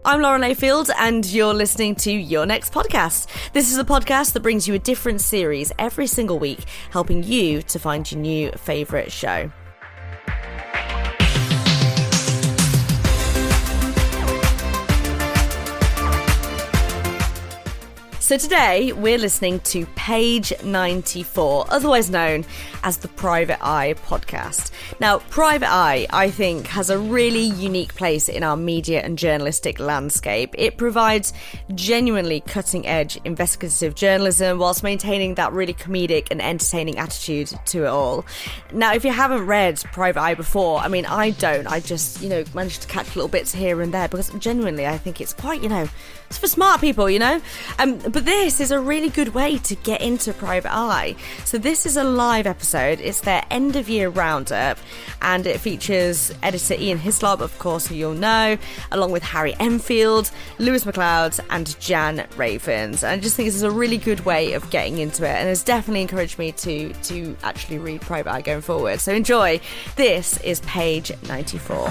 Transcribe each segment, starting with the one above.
I'm Laura Layfield, and you're listening to Your Next Podcast. This is a podcast that brings you a different series every single week, helping you to find your new favourite show. So today we're listening to Page 94, otherwise known as the Private Eye podcast. Now, Private Eye, I think, has a really unique place in our media and journalistic landscape. It provides genuinely cutting-edge investigative journalism whilst maintaining that really comedic and entertaining attitude to it all. Now, if you haven't read Private Eye before, I mean, I don't. I just, managed to catch little bits here and there because genuinely I think it's quite, it's for smart people, But this is a really good way to get into Private Eye. So this is a live episode. It's their end-of-year roundup, and it features editor Ian Hislop, of course, who you'll know, along with Harry Enfield, McLeod and Jan Ravens. And I just think this is a really good way of getting into it, and it's definitely encouraged me to actually read Private Eye going forward. So enjoy. This is Page 94.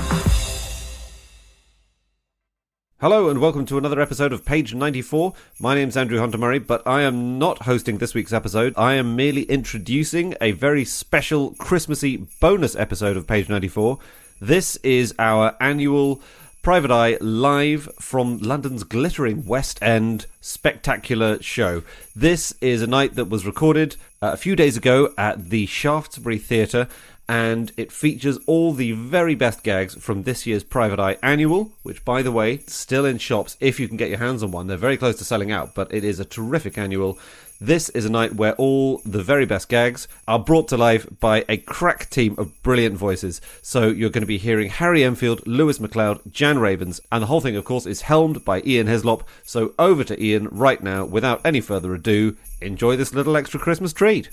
Hello and welcome to another episode of Page 94. My name's Andrew Hunter-Murray, but I am not hosting this week's episode. I am merely introducing a very special Christmassy bonus episode of Page 94. This is our annual Private Eye live from London's glittering West End spectacular show. This is a night that was recorded a few days ago at the Shaftesbury Theatre, and it features all the very best gags from this year's Private Eye Annual, which, by the way, still in shops if you can get your hands on one. They're very close to selling out, but it is a terrific annual. This is a night where all the very best gags are brought to life by a crack team of brilliant voices. So you're going to be hearing Harry Enfield, McLeod, Jan Ravens, and the whole thing, of course, is helmed by Ian Hislop. So over to Ian right now, without any further ado. Enjoy this little extra Christmas treat.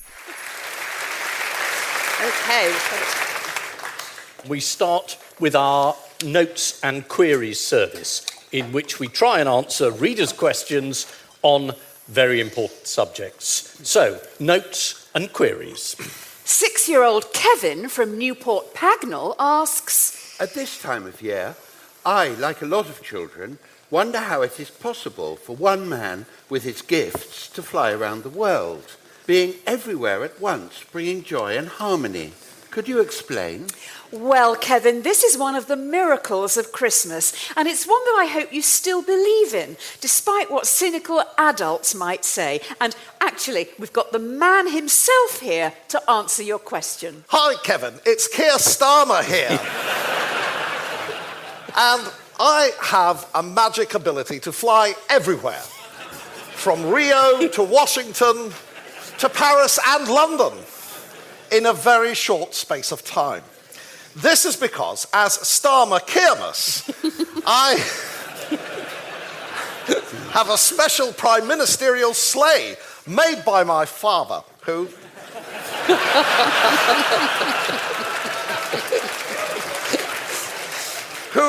Okay. We start with our Notes and Queries service, in which we try and answer readers' questions on very important subjects. So, Notes and Queries. 6-year-old Kevin from Newport Pagnell asks, at this time of year, I, like a lot of children, wonder how it is possible for one man with his gifts to fly around the world, being everywhere at once, bringing joy and harmony. Could you explain? Well, Kevin, this is one of the miracles of Christmas, and it's one that I hope you still believe in, despite what cynical adults might say. And actually, we've got the man himself here to answer your question. Hi, Kevin. It's Keir Starmer here. And I have a magic ability to fly everywhere, from Rio to Washington to Paris and London, in a very short space of time. This is because, as Starmer Keirmas, I have a special prime ministerial sleigh made by my father, who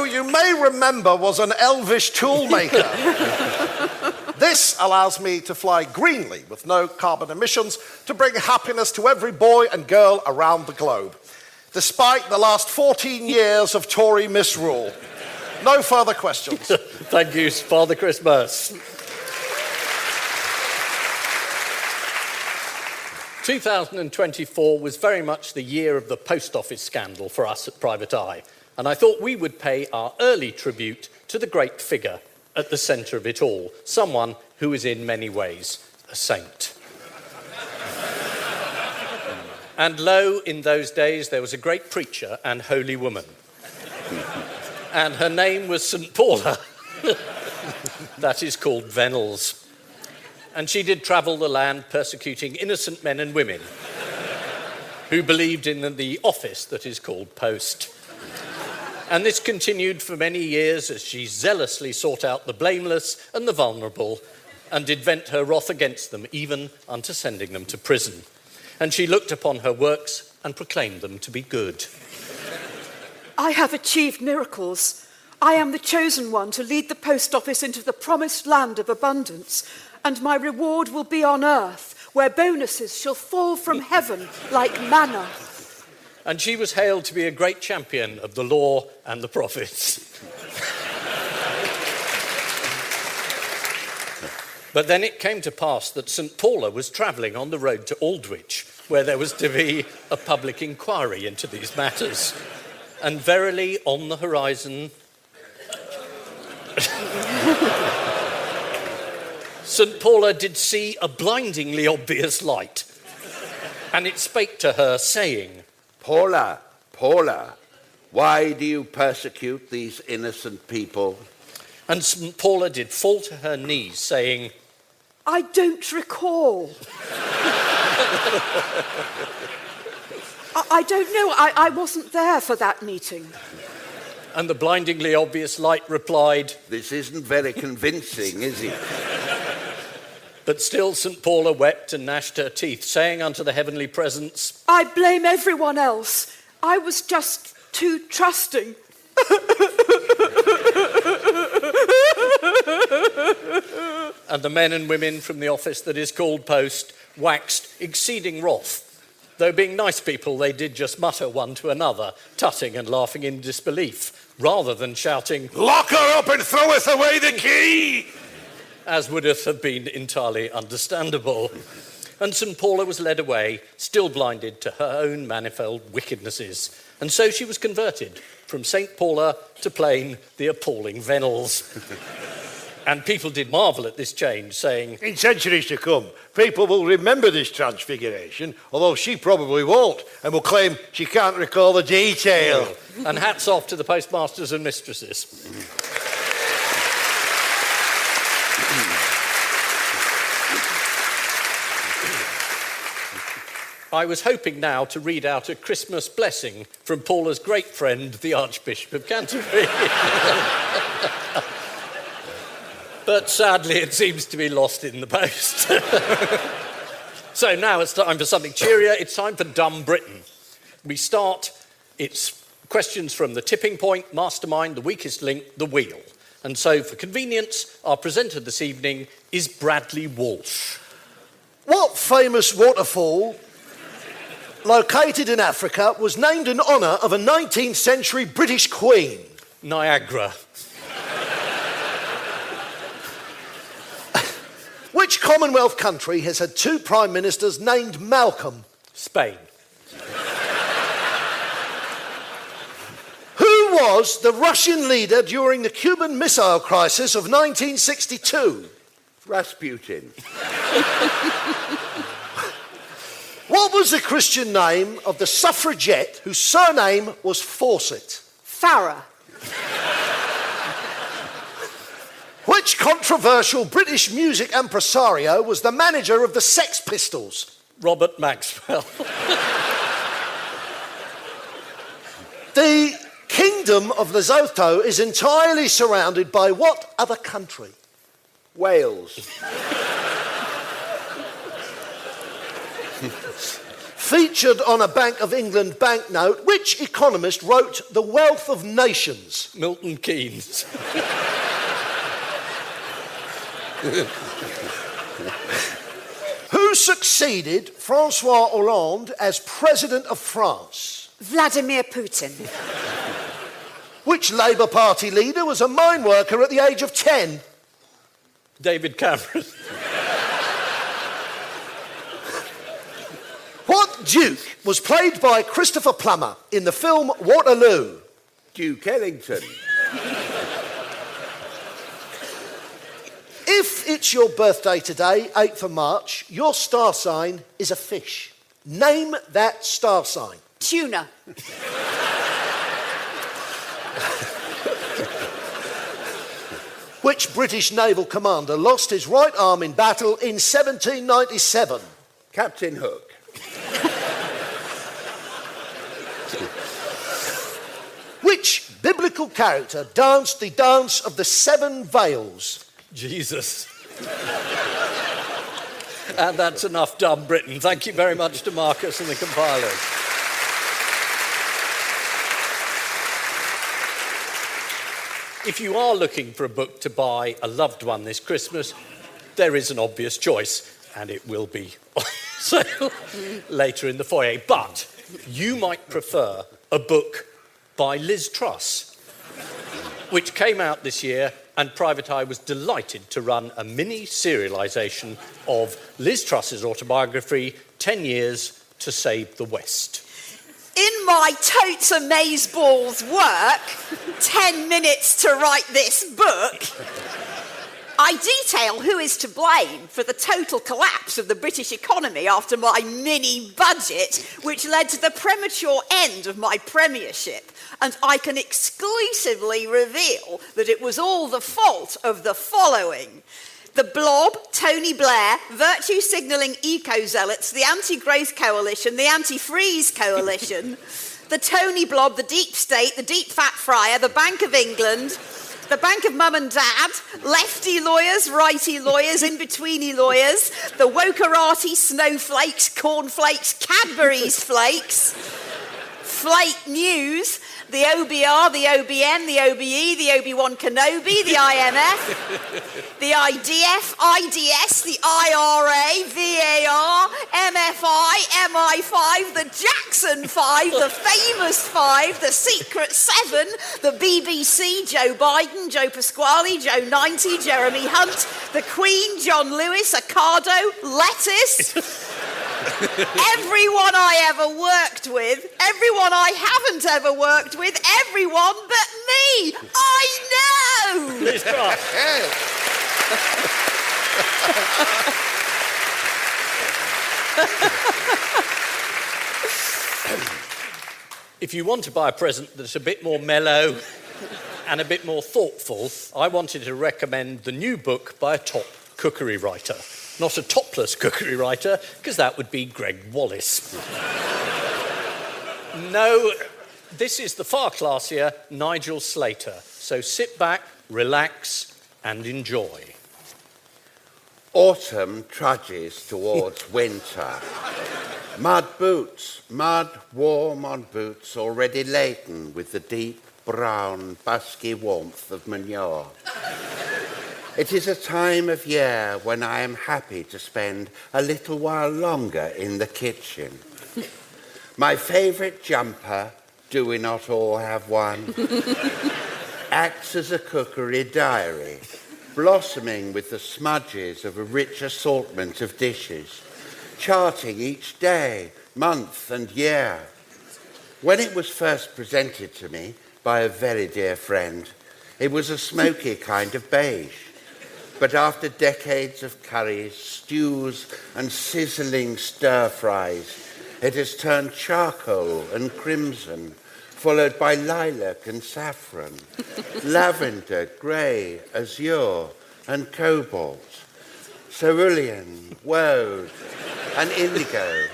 you may remember was an elvish toolmaker. This allows me to fly greenly with no carbon emissions to bring happiness to every boy and girl around the globe, despite the last 14 years of Tory misrule. No further questions. Thank you, Father Christmas. 2024 was very much the year of the post office scandal for us at Private Eye, and I thought we would pay our early tribute to the great figure at the centre of it all, someone who is in many ways a saint. And lo, in those days, there was a great preacher and holy woman. And her name was St. Paula. That is called Venables. And she did travel the land persecuting innocent men and women who believed in the office that is called Post. And this continued for many years as she zealously sought out the blameless and the vulnerable and did vent her wrath against them, even unto sending them to prison. And she looked upon her works and proclaimed them to be good. I have achieved miracles. I am the chosen one to lead the post office into the promised land of abundance, and my reward will be on earth, where bonuses shall fall from heaven like manna. And she was hailed to be a great champion of the law and the prophets. But then it came to pass that St. Paula was travelling on the road to Aldwych, where there was to be a public inquiry into these matters. And verily, on the horizon, St. Paula did see a blindingly obvious light, and it spake to her, saying, Paula, Paula, why do you persecute these innocent people? And St. Paula did fall to her knees, saying, I don't recall. I don't know. I wasn't there for that meeting. And the blindingly obvious light replied, This isn't very convincing, is it? But still St. Paula wept and gnashed her teeth, saying unto the heavenly presence, I blame everyone else. I was just too trusting. And the men and women from the office that is called post waxed exceeding wroth. Though being nice people, they did just mutter one to another, tutting and laughing in disbelief, rather than shouting, Lock her up and throw us away the key! As would have been entirely understandable. And St. Paula was led away, still blinded to her own manifold wickednesses. And so she was converted from St. Paula to plain the appalling Venables. And people did marvel at this change, saying, In centuries to come, people will remember this transfiguration, although she probably won't, and will claim she can't recall the detail. And hats off to the postmasters and mistresses. I was hoping now to read out a Christmas blessing from Paula's great friend, the Archbishop of Canterbury. But sadly, it seems to be lost in the post. So now it's time for something cheerier. It's time for Dumb Britain. We start, it's questions from the tipping point, mastermind, the weakest link, the wheel. And so, for convenience, our presenter this evening is Bradley Walsh. What famous waterfall located in Africa was named in honour of a 19th century British queen? Niagara. Which Commonwealth country has had two prime ministers named Malcolm? Spain. Who was the Russian leader during the Cuban Missile Crisis of 1962? Rasputin. What was the Christian name of the suffragette whose surname was Fawcett? Farah. Which controversial British music impresario was the manager of the Sex Pistols? Robert Maxwell. The Kingdom of Lesotho is entirely surrounded by what other country? Wales. Featured on a Bank of England banknote, which economist wrote The Wealth of Nations? Milton Keynes. Who succeeded Francois Hollande as President of France? Vladimir Putin. Which Labour Party leader was a mine worker at the age of 10? David Cameron. What Duke was played by Christopher Plummer in the film Waterloo? Duke Ellington. If it's your birthday today, 8th of March, your star sign is a fish. Name that star sign. Tuna. Which British naval commander lost his right arm in battle in 1797? Captain Hook. Which biblical character danced the dance of the 7 veils? Jesus. And that's enough Dumb Britain. Thank you very much to Marcus and the compilers. If you are looking for a book to buy a loved one this Christmas, there is an obvious choice, and it will be on sale later in the foyer. But you might prefer a book by Liz Truss, which came out this year and Private Eye was delighted to run a mini-serialisation of Liz Truss's autobiography, 10 Years to Save the West. In my totes amazeballs work, 10 minutes to write this book, I detail who is to blame for the total collapse of the British economy after my mini budget, which led to the premature end of my premiership. And I can exclusively reveal that it was all the fault of the following: the Blob, Tony Blair, virtue signalling eco-zealots, the anti-growth coalition, the anti-freeze coalition, the Tony Blob, the deep state, the deep fat fryer, the Bank of England, the Bank of Mum and Dad, lefty lawyers, righty lawyers, in-betweeny lawyers, the wokerati, snowflakes, cornflakes, Cadbury's flakes, Flake News, the OBR, the OBN, the OBE, the Obi-Wan Kenobi, the IMF, the IDF, IDS, the IRA, VAR, MFI, MI5, the Jackson 5, the Famous 5, the Secret 7, the BBC, Joe Biden, Joe Pasquale, Joe 90, Jeremy Hunt, the Queen, John Lewis, Ocado, lettuce. Everyone I ever worked with, everyone I haven't ever worked with, everyone but me. I know! Liz Truss. If you want to buy a present that's a bit more mellow and a bit more thoughtful, I wanted to recommend the new book by a top cookery writer. Not a topless cookery writer, because that would be Greg Wallace. No, this is the far classier Nigel Slater. So sit back, relax, and enjoy. Autumn trudges towards winter. Mud boots, mud warm on boots already laden with the deep, brown, busky warmth of manure. It is a time of year when I am happy to spend a little while longer in the kitchen. My favourite jumper, do we not all have one, acts as a cookery diary, blossoming with the smudges of a rich assortment of dishes, charting each day, month and year. When it was first presented to me by a very dear friend, it was a smoky kind of beige. But after decades of curries, stews and sizzling stir-fries, it has turned charcoal and crimson, followed by lilac and saffron, lavender, grey, azure and cobalt, cerulean, woad and indigo,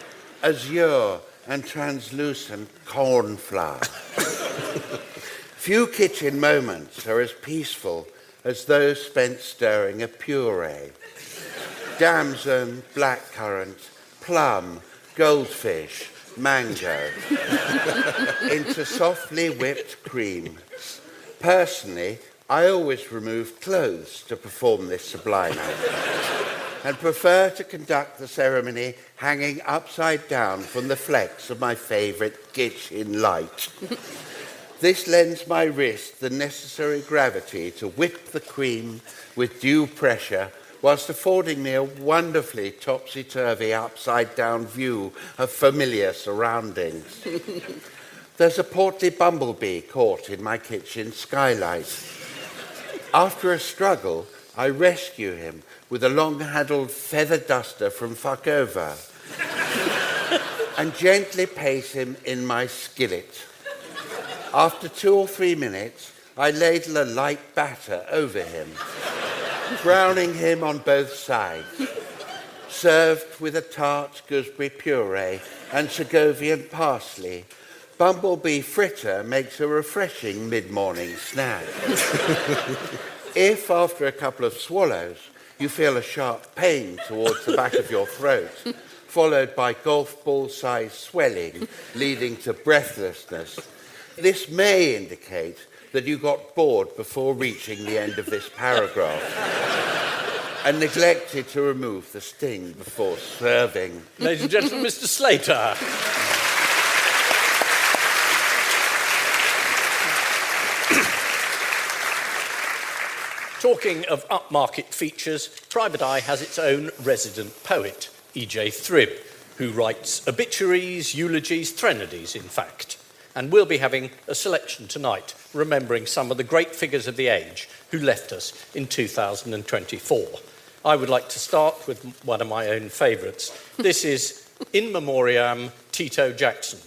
azure and translucent cornflower. Few kitchen moments are as peaceful as those spent stirring a puree. Damson, blackcurrant, plum, goldfish, mango, into softly whipped cream. Personally, I always remove clothes to perform this sublime act, and prefer to conduct the ceremony hanging upside down from the flex of my favourite kitchen light. This lends my wrist the necessary gravity to whip the cream with due pressure, whilst affording me a wonderfully topsy-turvy, upside-down view of familiar surroundings. There's a portly bumblebee caught in my kitchen skylight. After a struggle, I rescue him with a long-handled feather duster from Fuckover and gently place him in my skillet. After 2 or 3 minutes, I ladle a light batter over him, browning him on both sides. Served with a tart gooseberry puree and Segovian parsley, bumblebee fritter makes a refreshing mid-morning snack. If, after a couple of swallows, you feel a sharp pain towards the back of your throat, followed by golf ball-sized swelling leading to breathlessness, this may indicate that you got bored before reaching the end of this paragraph and neglected to remove the sting before serving. Ladies and gentlemen, Mr. Slater. Talking of upmarket features, Private Eye has its own resident poet, E.J. Thribb, who writes obituaries, eulogies, threnodies, in fact. And we'll be having a selection tonight, remembering some of the great figures of the age who left us in 2024. I would like to start with one of my own favourites. This is In Memoriam Tito Jackson,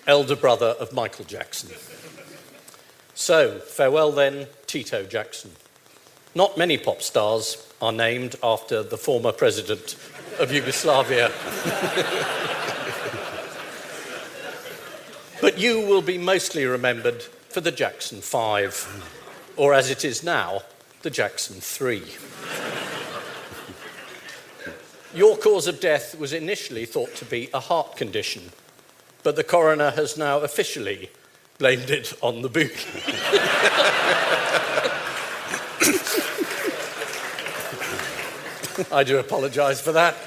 elder brother of Michael Jackson. So, farewell then, Tito Jackson. Not many pop stars are named after the former president of Yugoslavia. But you will be mostly remembered for the Jackson 5, or as it is now, the Jackson 3. Your cause of death was initially thought to be a heart condition, but the coroner has now officially blamed it on the boogie. I do apologise for that.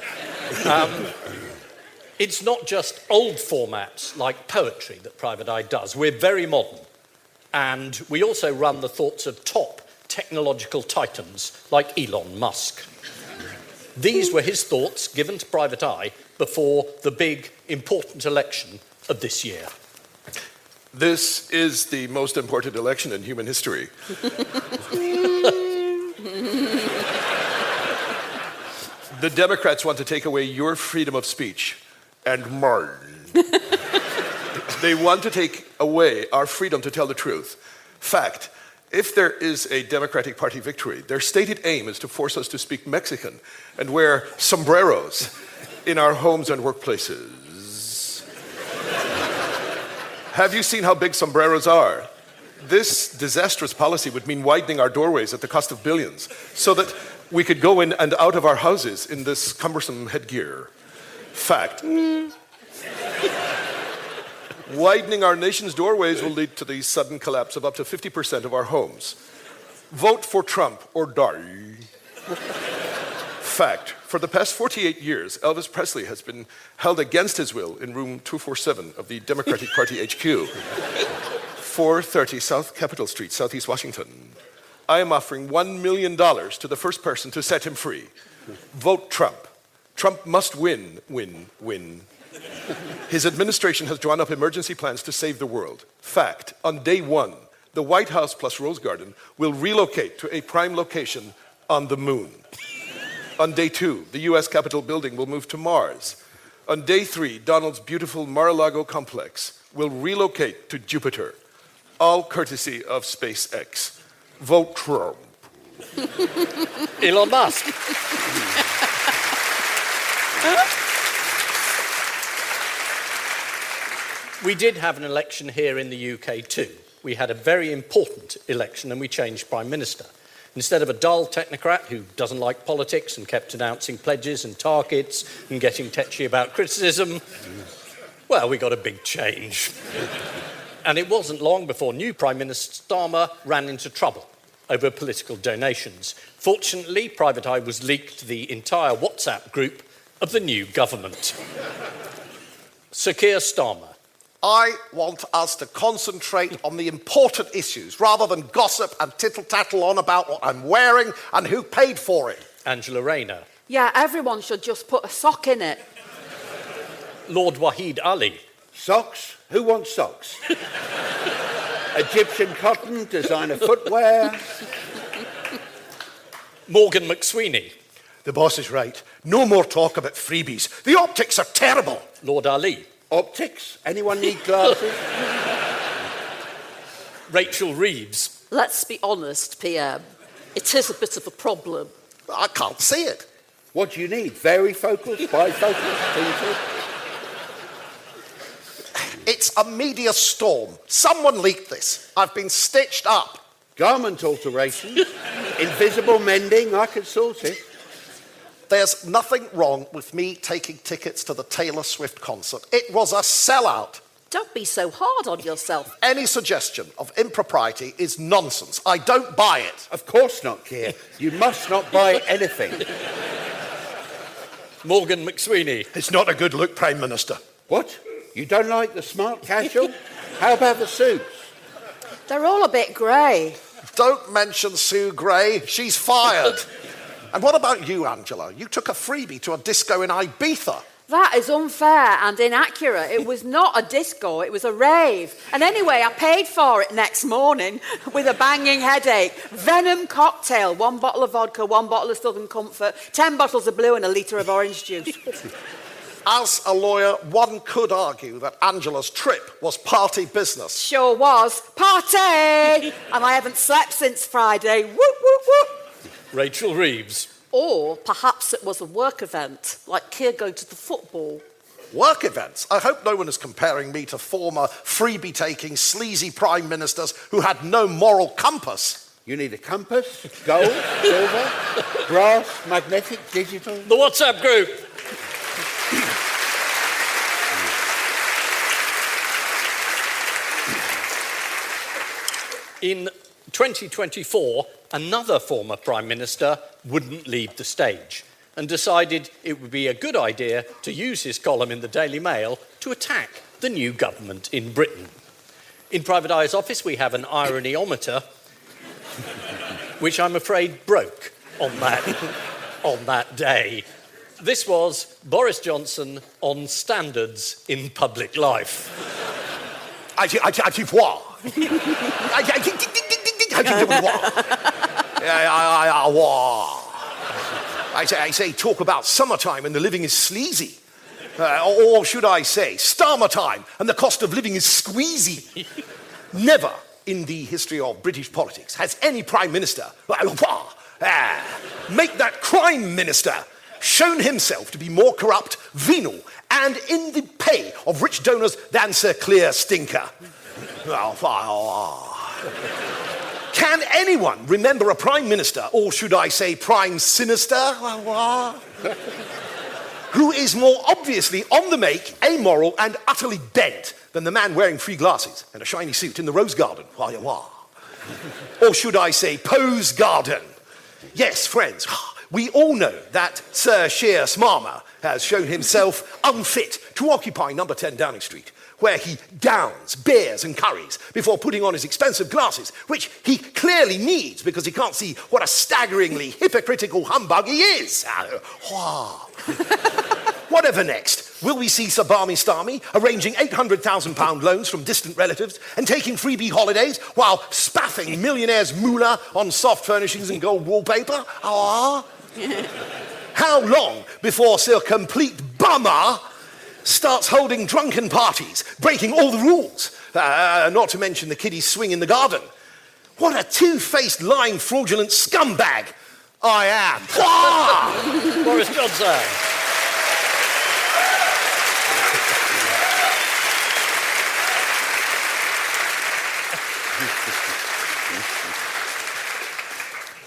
It's not just old formats like poetry that Private Eye does. We're very modern. And we also run the thoughts of top technological titans like Elon Musk. These were his thoughts given to Private Eye before the big, important election of this year. This is the most important election in human history. The Democrats want to take away your freedom of speech and mine. They want to take away our freedom to tell the truth. Fact, if there is a Democratic Party victory, their stated aim is to force us to speak Mexican and wear sombreros in our homes and workplaces. Have you seen how big sombreros are? This disastrous policy would mean widening our doorways at the cost of billions so that we could go in and out of our houses in this cumbersome headgear. Fact. Widening our nation's doorways will lead to the sudden collapse of up to 50% of our homes. Vote for Trump or die. Fact. For the past 48 years, Elvis Presley has been held against his will in room 247 of the Democratic Party HQ, 430 South Capitol Street, Southeast Washington. I am offering $1 million to the first person to set him free. Vote Trump. Trump must win, win, win. His administration has drawn up emergency plans to save the world. Fact, on day one, the White House plus Rose Garden will relocate to a prime location on the moon. On day two, the US Capitol building will move to Mars. On day three, Donald's beautiful Mar-a-Lago complex will relocate to Jupiter. All courtesy of SpaceX. Vote Trump. Elon Musk. We did have an election here in the UK too. We had a very important election and we changed Prime Minister. Instead of a dull technocrat who doesn't like politics and kept announcing pledges and targets and getting tetchy about criticism, well, we got a big change. And it wasn't long before new Prime Minister Starmer ran into trouble over political donations. Fortunately, Private Eye was leaked to the entire WhatsApp group of the new government. Sir Keir Starmer. I want us to concentrate on the important issues rather than gossip and tittle-tattle on about what I'm wearing and who paid for it. Angela Rayner. Yeah, everyone should just put a sock in it. Lord Wahid Ali. Socks? Who wants socks? Egyptian cotton, designer footwear. Morgan McSweeney. The boss is right. No more talk about freebies. The optics are terrible. Lord Ali. Optics? Anyone need glasses? Rachel Reeves. Let's be honest, PM. It is a bit of a problem. I can't see it. What do you need? Varifocal, bifocal, tinted? It's a media storm. Someone leaked this. I've been stitched up. Garment alterations, invisible mending, I can sort it. There's nothing wrong with me taking tickets to the Taylor Swift concert. It was a sellout. Don't be so hard on yourself. Any suggestion of impropriety is nonsense. I don't buy it. Of course not, Keir. You must not buy anything. Morgan McSweeney. It's not a good look, Prime Minister. What? You don't like the smart casual? How about the suits? They're all a bit grey. Don't mention Sue Gray. She's fired. And what about you, Angela? You took a freebie to a disco in Ibiza. That is unfair and inaccurate. It was not a disco, it was a rave. And anyway, I paid for it next morning with a banging headache. Venom cocktail, 1 bottle of vodka, 1 bottle of Southern Comfort, 10 bottles of blue and a litre of orange juice. As a lawyer, one could argue that Angela's trip was party business. Sure was. Party! And I haven't slept since Friday. Whoop, whoop, whoop. Rachel Reeves. Or perhaps it was a work event, like Keir going to the football. Work events? I hope no one is comparing me to former freebie-taking, sleazy prime ministers who had no moral compass. You need a compass, gold, silver, brass, magnetic, digital. The WhatsApp group. In 2024, another former Prime Minister wouldn't leave the stage and decided it would be a good idea to use his column in the Daily Mail to attack the new government in Britain. In Private Eye's office, we have an ironyometer, which I'm afraid broke on that day. This was Boris Johnson on standards in public life. I say, talk about summertime and the living is sleazy. Or should I say, starmer time and the cost of living is squeezy. Never in the history of British politics has any Prime Minister, make that crime minister, shown himself to be more corrupt, venal, and in the pay of rich donors than Sir Clear Stinker. Can anyone remember a Prime Minister, or should I say Prime Sinister, who is more obviously on the make, amoral, and utterly bent than the man wearing free glasses and a shiny suit in the Rose Garden? Or should I say Pose Garden? Yes, friends, we all know that Sir Sheer Smarmer has shown himself unfit to occupy number 10 Downing Street, where he downs beers and curries before putting on his expensive glasses, which he clearly needs because he can't see what a staggeringly hypocritical humbug he is. Whatever next? Will we see Sir Barmy Starmy arranging £800,000 loans from distant relatives and taking freebie holidays while spaffing millionaires' moolah on soft furnishings and gold wallpaper? How long before Sir Complete Bummer starts holding drunken parties, breaking all the rules, not to mention the kiddies swing in the garden? What a two-faced, lying, fraudulent scumbag I am. Boris Johnson.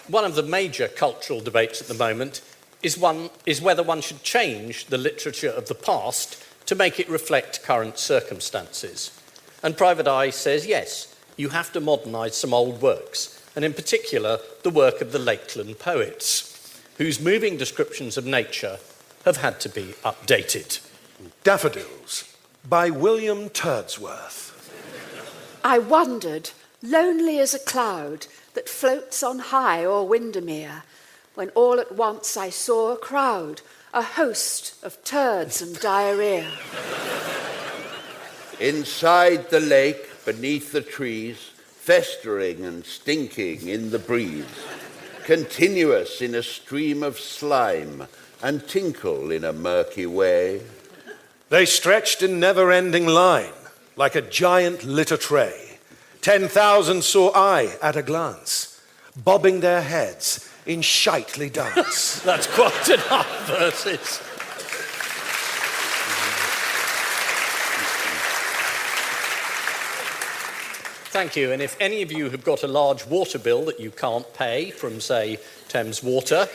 One of the major cultural debates at the moment is whether one should change the literature of the past to make it reflect current circumstances. And Private Eye says, yes, you have to modernise some old works, and in particular, the work of the Lakeland poets, whose moving descriptions of nature have had to be updated. Daffodils by William Turdsworth. I wandered, lonely as a cloud that floats on high o'er Windermere, when all at once I saw a crowd, a host of turds and diarrhea. Inside the lake, beneath the trees, festering and stinking in the breeze, continuous in a stream of slime and tinkle in a murky way. They stretched in never-ending line, like a giant litter tray. 10,000 saw I at a glance, bobbing their heads in shitely dance. That's quite enough verses. Thank you. And if any of you have got a large water bill that you can't pay from, say, Thames Water,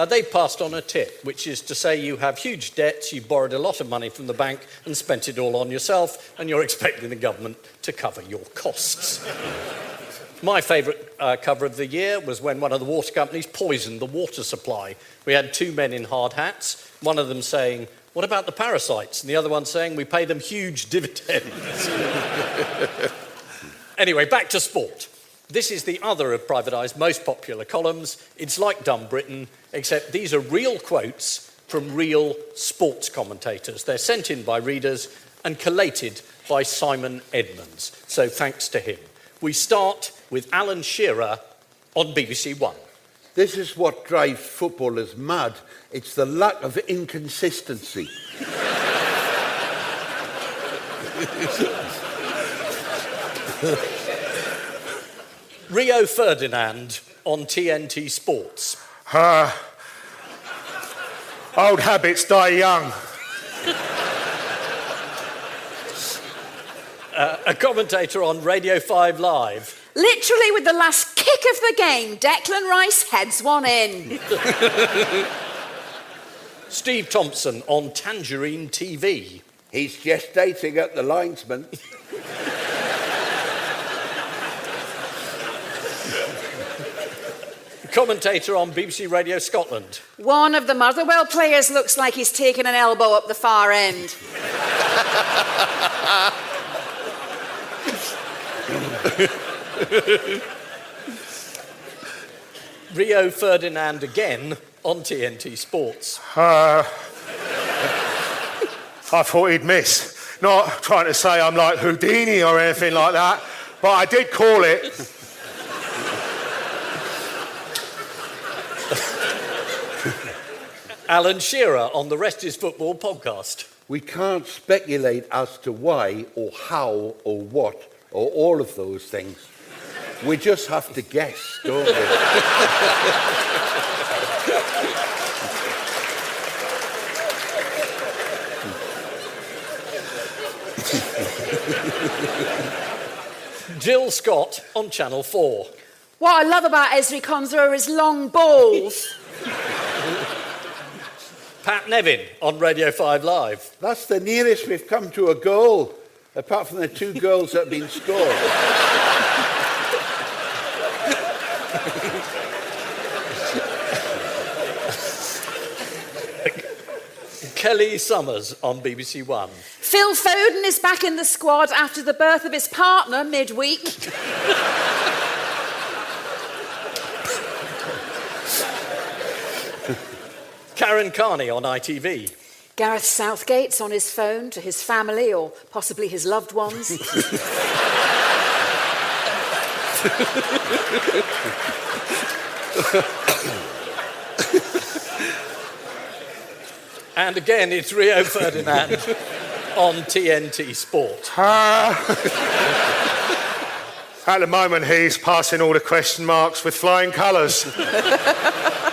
they've passed on a tip, which is to say you have huge debts, you borrowed a lot of money from the bank and spent it all on yourself, and you're expecting the government to cover your costs. My favourite cover of the year was when one of the water companies poisoned the water supply. We had two men in hard hats, one of them saying, "What about the parasites?" and the other one saying, "We pay them huge dividends." Anyway, back to sport. This is the other of Private Eye's most popular columns. It's like Dumb Britain, except these are real quotes from real sports commentators. They're sent in by readers and collated by Simon Edmonds. So thanks to him. We start with Alan Shearer on BBC One. This is what drives footballers mad. It's the lack of inconsistency. Rio Ferdinand on TNT Sports. Old habits die young. A commentator on Radio 5 Live. Literally with the last kick of the game, Declan Rice heads one in. Steve Thompson on Tangerine TV. He's gestating at the linesman. Commentator on BBC Radio Scotland. One of the Motherwell players looks like he's taken an elbow up the far end. Rio Ferdinand again on TNT Sports. I thought he'd miss. Not trying to say I'm like Houdini or anything like that, but I did call it. Alan Shearer on the Rest is Football podcast. We can't speculate as to why or how or what or all of those things. We just have to guess, don't we? Jill Scott on Channel 4. What I love about Esri Konsa are his long balls. Pat Nevin on Radio 5 Live. That's the nearest we've come to a goal, apart from the 2 goals that have been scored. Kelly Summers on BBC One. Phil Foden is back in the squad after the birth of his partner midweek. Karen Carney on ITV. Gareth Southgate's on his phone to his family or possibly his loved ones. And again, it's Rio Ferdinand on TNT Sport. At the moment, he's passing all the question marks with flying colours.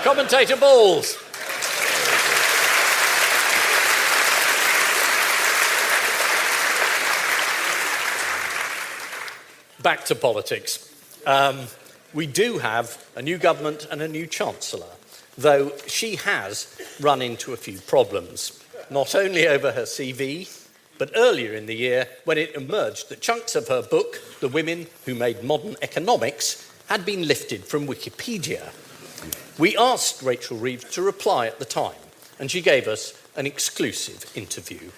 Commentator Balls. Back to politics. We do have a new government and a new Chancellor, though she has run into a few problems, not only over her CV, but earlier in the year when it emerged that chunks of her book, The Women Who Made Modern Economics, had been lifted from Wikipedia. We asked Rachel Reeves to reply at the time, and she gave us an exclusive interview.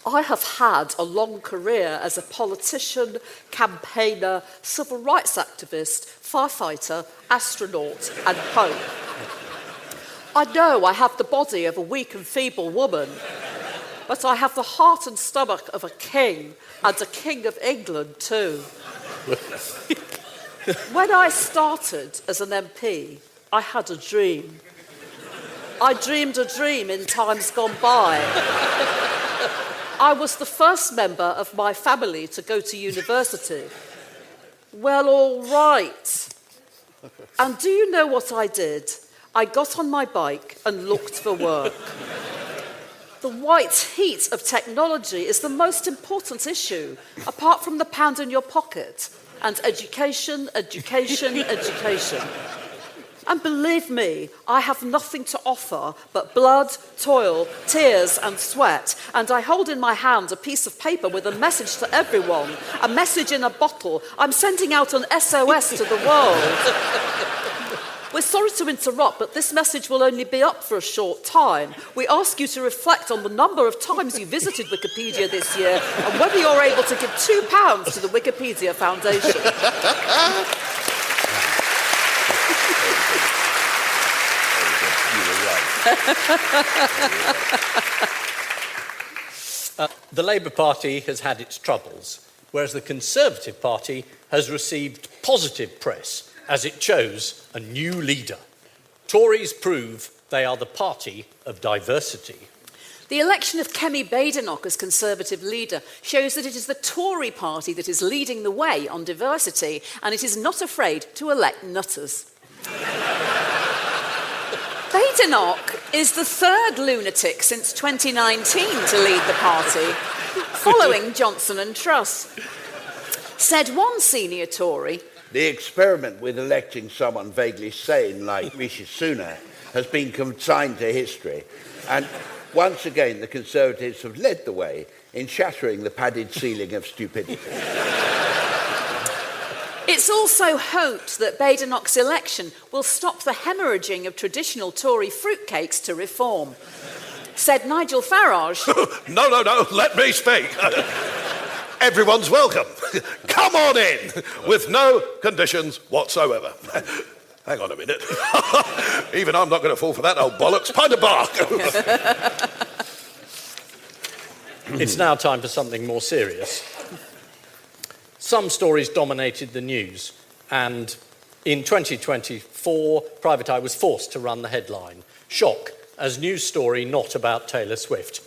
I have had a long career as a politician, campaigner, civil rights activist, firefighter, astronaut, and pope. I know I have the body of a weak and feeble woman, but I have the heart and stomach of a king, and a king of England too. When I started as an MP, I had a dream. I dreamed a dream in times gone by. I was the first member of my family to go to university. Well, all right. And do you know what I did? I got on my bike and looked for work. The white heat of technology is the most important issue, apart from the pound in your pocket. And education, education, education. And believe me, I have nothing to offer but blood, toil, tears and sweat. And I hold in my hand a piece of paper with a message to everyone, a message in a bottle. I'm sending out an SOS to the world. We're sorry to interrupt, but this message will only be up for a short time. We ask you to reflect on the number of times you visited Wikipedia this year and whether you're able to give £2 to the Wikipedia Foundation. The Labour Party has had its troubles, whereas the Conservative Party has received positive press as it chose a new leader. Tories prove they are the party of diversity. The election of Kemi Badenoch as Conservative leader shows that it is the Tory party that is leading the way on diversity, and it is not afraid to elect nutters. Badenoch is the third lunatic since 2019 to lead the party, following Johnson and Truss. Said one senior Tory, The experiment with electing someone vaguely sane like Rishi Sunak has been consigned to history, and once again the Conservatives have led the way in shattering the padded ceiling of stupidity. it's also hoped that Badenoch's election will stop the hemorrhaging of traditional Tory fruitcakes to reform. Said Nigel Farage, No, let me speak. Everyone's welcome. Come on in, with no conditions whatsoever. Hang on a minute. Even I'm not going to fall for that old bollocks. Pint of bark. It's now time for something more serious. Some stories dominated the news, and in 2024, Private Eye was forced to run the headline, "Shock, as news story not about Taylor Swift."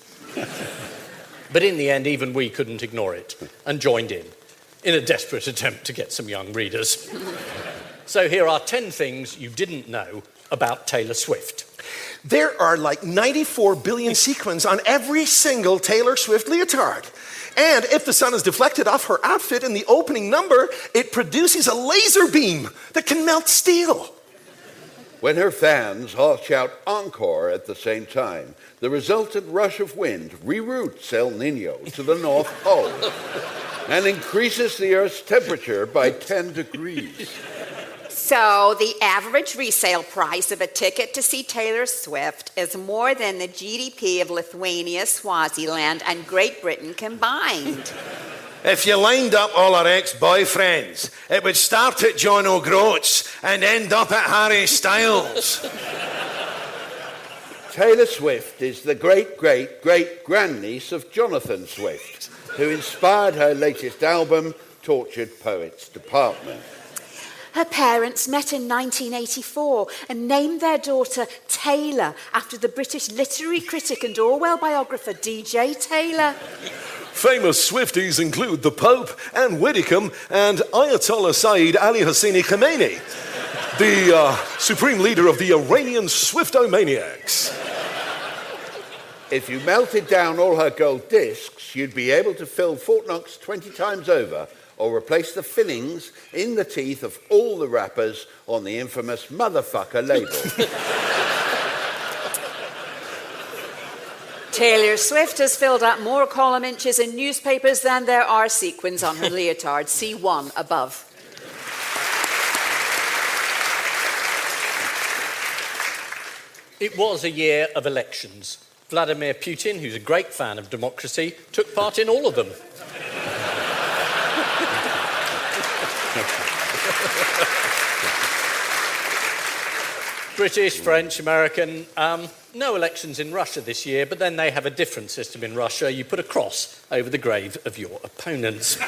But in the end, even we couldn't ignore it and joined in a desperate attempt to get some young readers. So here are 10 things you didn't know about Taylor Swift. There are like 94 billion sequins on every single Taylor Swift leotard. And if the sun is deflected off her outfit in the opening number, it produces a laser beam that can melt steel. When her fans all shout encore at the same time, the resultant rush of wind reroutes El Nino to the North Pole and increases the Earth's temperature by 10 degrees. So the average resale price of a ticket to see Taylor Swift is more than the GDP of Lithuania, Swaziland, and Great Britain combined. If you lined up all her ex-boyfriends, it would start at John O'Groats and end up at Harry Styles. Taylor Swift is the great-great-great-grandniece of Jonathan Swift, who inspired her latest album, Tortured Poets Department. Her parents met in 1984 and named their daughter Taylor after the British literary critic and Orwell biographer D.J. Taylor. Famous Swifties include the Pope, Anne Widdecombe, and Ayatollah Saeed Ali Hosseini Khamenei, the supreme leader of the Iranian Swiftomaniacs. If you melted down all her gold discs, you'd be able to fill Fort Knox 20 times over or replace the fillings in the teeth of all the rappers on the infamous Motherfucker label. Taylor Swift has filled up more column inches in newspapers than there are sequins on her leotard. See one above. It was a year of elections. Vladimir Putin, who's a great fan of democracy, took part in all of them. British, French, American, no elections in Russia this year, but then they have a different system in Russia. You put a cross over the grave of your opponents.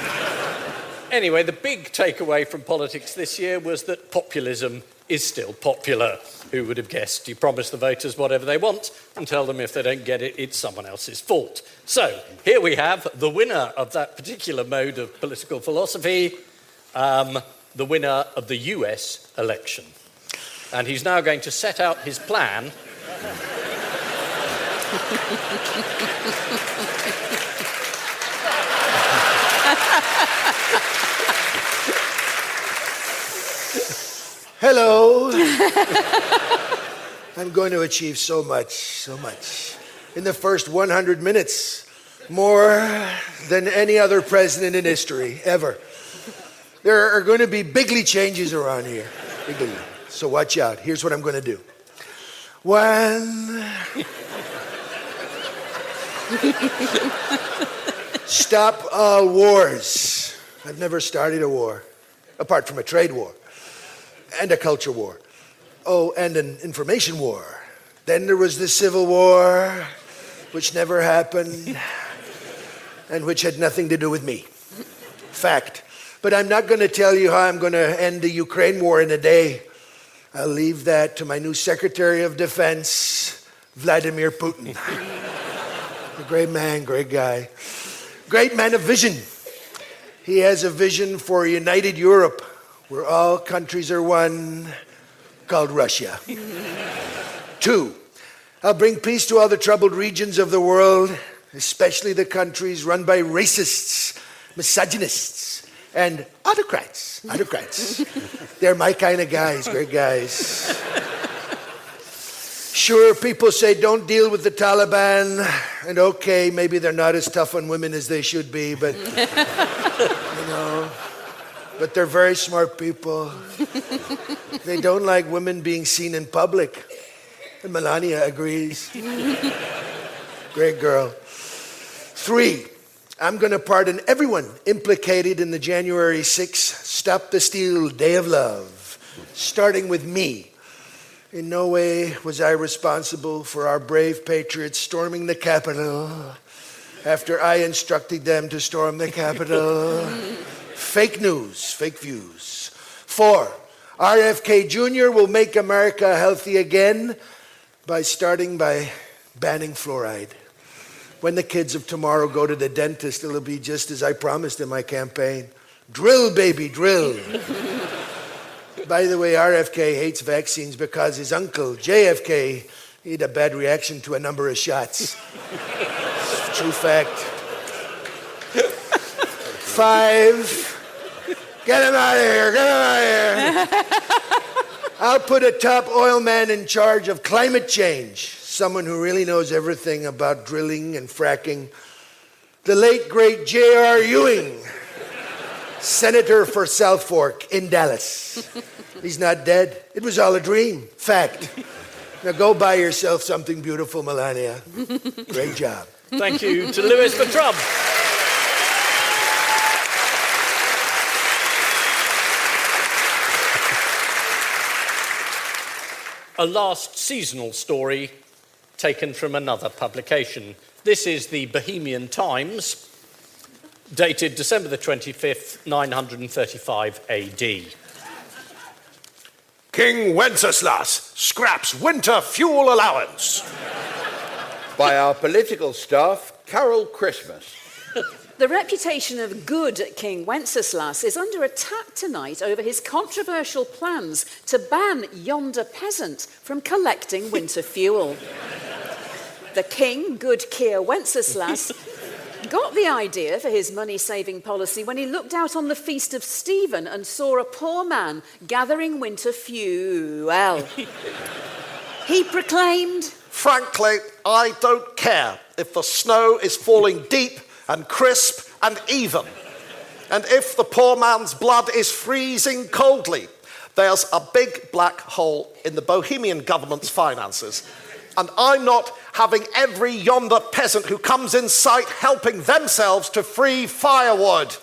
Anyway, the big takeaway from politics this year was that populism is still popular. Who would have guessed? You promise the voters whatever they want and tell them if they don't get it, it's someone else's fault. So, here we have the winner of that particular mode of political philosophy, the winner of the US election. And he's now going to set out his plan. Hello. I'm going to achieve so much. In the first 100 minutes, more than any other president in history, ever. There are going to be bigly changes around here. Bigly. So watch out. Here's what I'm going to do. 1. Stop all wars. I've never started a war, apart from a trade war and a culture war. Oh, and an information war. Then there was the Civil War, which never happened, and which had nothing to do with me. Fact. But I'm not going to tell you how I'm going to end the Ukraine war in a day. I'll leave that to my new Secretary of Defense, Vladimir Putin. A great man, great guy. Great man of vision. He has a vision for a united Europe, where all countries are one, called Russia. 2, I'll bring peace to all the troubled regions of the world, especially the countries run by racists, misogynists, and autocrats. They're my kind of guys, great guys. Sure, people say don't deal with the Taliban, and okay, maybe they're not as tough on women as they should be, but, but they're very smart people. They don't like women being seen in public. And Melania agrees. Great girl. 3, I'm going to pardon everyone implicated in the January 6th Stop the Steal Day of Love, starting with me. In no way was I responsible for our brave patriots storming the Capitol after I instructed them to storm the Capitol. Fake news, fake views. 4, RFK Jr. will make America healthy again by banning fluoride. When the kids of tomorrow go to the dentist, it'll be just as I promised in my campaign. Drill, baby, drill. By the way, RFK hates vaccines because his uncle, JFK, he had a bad reaction to a number of shots. True fact. 5, get him out of here. I'll put a top oil man in charge of climate change, someone who really knows everything about drilling and fracking. The late, great J.R. Ewing, senator for South Fork in Dallas. He's not dead. It was all a dream. Fact. Now go buy yourself something beautiful, Melania. Great job. Thank you to Lewis for Trump. A last seasonal story taken from another publication. This is the Bohemian Times, dated December the 25th, 935 AD. King Wenceslas scraps winter fuel allowance. By our political staff, Carol Christmas. The reputation of good King Wenceslas is under attack tonight over his controversial plans to ban yonder peasant from collecting winter fuel. The king, good Keir Wenceslas, got the idea for his money-saving policy when he looked out on the feast of Stephen and saw a poor man gathering winter fuel. He proclaimed, Frankly, I don't care if the snow is falling deep and crisp and even. And if the poor man's blood is freezing coldly, there's a big black hole in the Bohemian government's finances. And I'm not having every yonder peasant who comes in sight helping themselves to free firewood.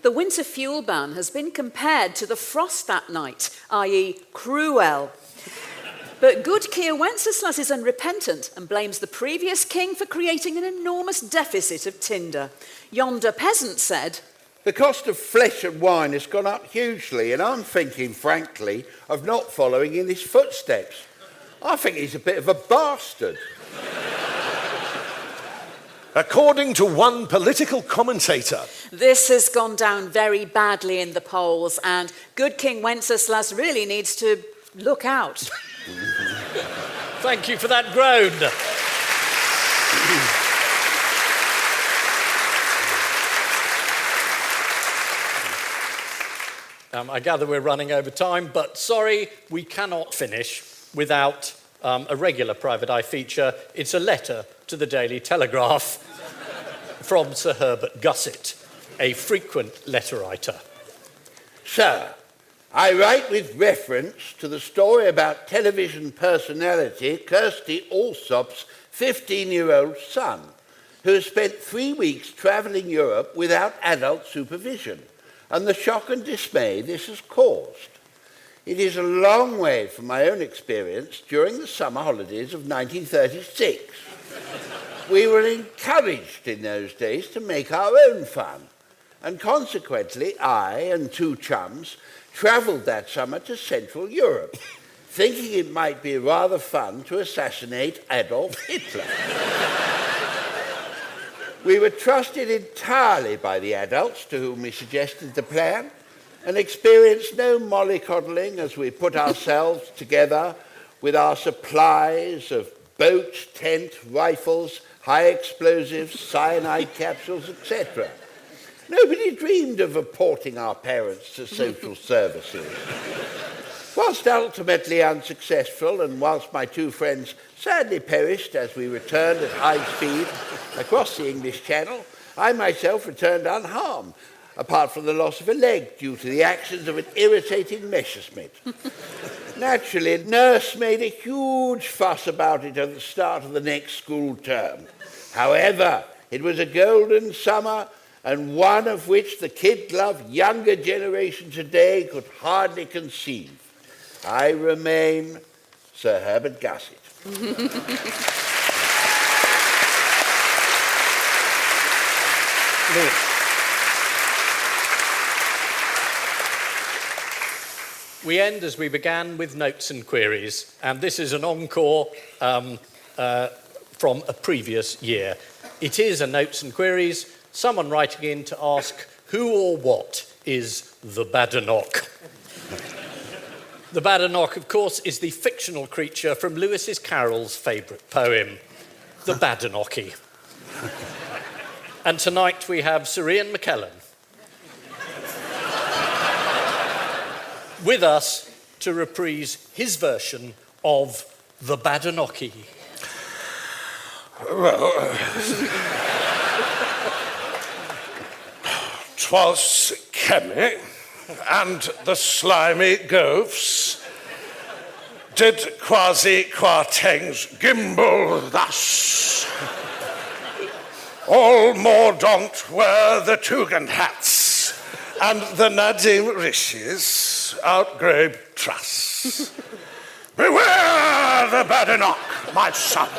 the winter fuel ban has been compared to the frost that night, i.e. cruel. But good Keir Wenceslas is unrepentant and blames the previous king for creating an enormous deficit of tinder. Yonder peasant said, "The cost of flesh and wine has gone up hugely, and I'm thinking, frankly, of not following in his footsteps. I think he's a bit of a bastard." According to one political commentator, this has gone down very badly in the polls, and good King Wenceslas really needs to look out. Thank you for that groan. I gather we're running over time, but sorry, we cannot finish without a regular Private Eye feature. It's a letter to the Daily Telegraph from Sir Herbert Gusset, a frequent letter writer. Sir, I write with reference to the story about television personality Kirsty Allsop's 15-year-old son, who has spent 3 weeks travelling Europe without adult supervision, and the shock and dismay this has caused. It is a long way from my own experience during the summer holidays of 1936. We were encouraged in those days to make our own fun, and consequently I and two chums travelled that summer to Central Europe, thinking it might be rather fun to assassinate Adolf Hitler. We were trusted entirely by the adults to whom we suggested the plan, and experienced no mollycoddling as we put ourselves together with our supplies of boats, tent, rifles, high explosives, cyanide capsules, etc. Nobody dreamed of reporting our parents to social services. Whilst ultimately unsuccessful, and whilst my two friends sadly perished as we returned at high speed across the English Channel, I myself returned unharmed, apart from the loss of a leg due to the actions of an irritating Messerschmitt. Naturally, Nurse made a huge fuss about it at the start of the next school term. However, it was a golden summer, and one of which the kid-loved younger generation today could hardly conceive. I remain Sir Herbert Gusset. We end as we began with notes and queries, and this is an encore from a previous year. It is a notes and queries, someone writing in to ask who or what is the Badenoch. The Badenoch, of course, is the fictional creature from Lewis Carroll's favourite poem, The Badenochie. And tonight we have Sir Ian McKellen with us to reprise his version of The Badenochie. Well, 'twas Kemi and the slimy gophs did quasi-quartings gimble thus. All mordaunt were the Tugend hats, and the Nadim Rishis outgrabe truss. Beware the Badenoch, my son.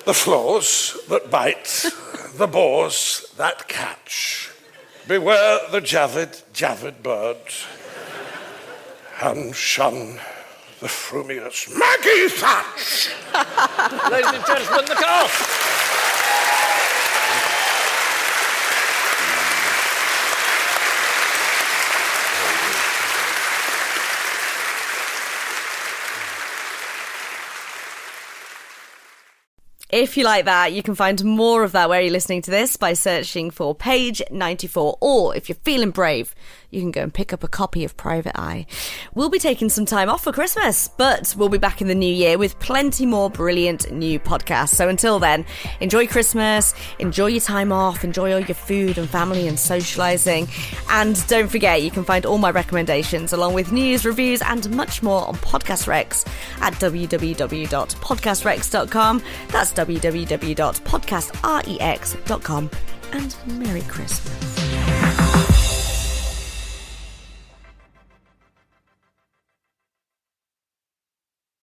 The flaws that bite, the boars that catch. Beware the javid bird, and shun the frumious Maggie Thatch. Ladies and gentlemen, the cast. If you like that, you can find more of that where you're listening to this by searching for page 94. Or if you're feeling brave, you can go and pick up a copy of Private Eye. We'll be taking some time off for Christmas, but we'll be back in the new year with plenty more brilliant new podcasts. So until then, enjoy Christmas, enjoy your time off, enjoy all your food and family and socialising. And don't forget, you can find all my recommendations along with news, reviews and much more on Podcast Rex at www.podcastrex.com. That's www.podcastrex.com. And Merry Christmas.